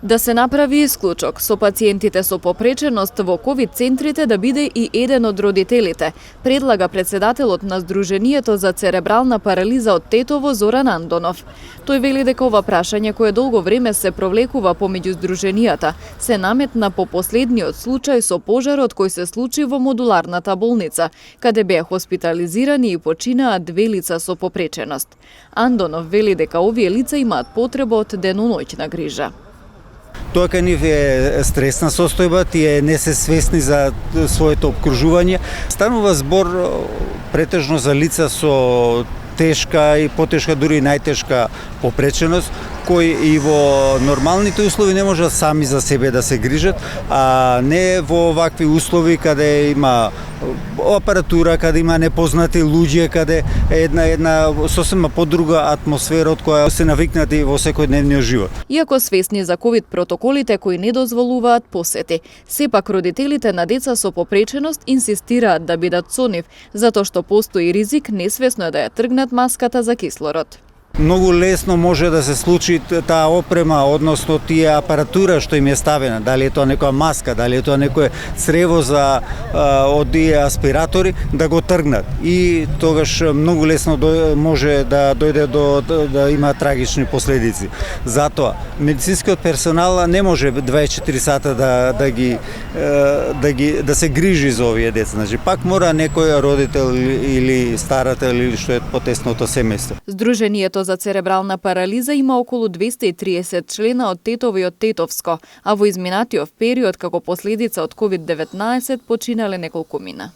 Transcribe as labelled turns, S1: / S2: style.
S1: Да се направи исклучок со пациентите со попреченост во ковид центрите да биде и еден од родителите, предлага председателот на Сдруженијето за церебрална парализа од Тетово Зоран Андонов. Тој вели дека ова прашање кое долго време се провлекува помеѓу здруженијата се наметна по последниот случај со пожарот кој се случи во модуларната болница, каде беа хоспитализирани и починаа 2 лица со попреченост. Андонов вели дека овие лица имаат потреба од деноноќна грижа.
S2: Тоа кај нив е стресна состојба, тие не се свесни за своето обкружување. Станува збор претежно за лица со тешка и потешка, дури и најтешка попреченост, кои и во нормалните услови не можат сами за себе да се грижат, а не во вакви услови каде има апаратура, каде има непознати луѓе, каде е една сосема подруга атмосфера од која се навикнати во секојдневниот живот.
S1: Иако свесни за ковид протоколите кои не дозволуваат посети, сепак родителите на деца со попреченост инсистираат да бидат со нив, затоа што постои ризик несвесно да ја тргнат маската за кислород.
S2: Многу лесно може да се случи таа опрема, односно тие апаратура што им е ставена, дали е тоа некоја маска, дали е тоа некое црево за од тие аспиратори, да го тргнат. И тогаш многу лесно може да дојде да има трагични последици. Затоа медицинскиот персонал не може 24 сата да се грижи за овие деца. Значи пак мора некој родител или старател или што е потесното семејство.
S1: Сдруженијето за церебрална парализа има околу 230 члена од Тетово и од Тетовско, а во изминатиот период како последица од COVID-19 починале неколку мина.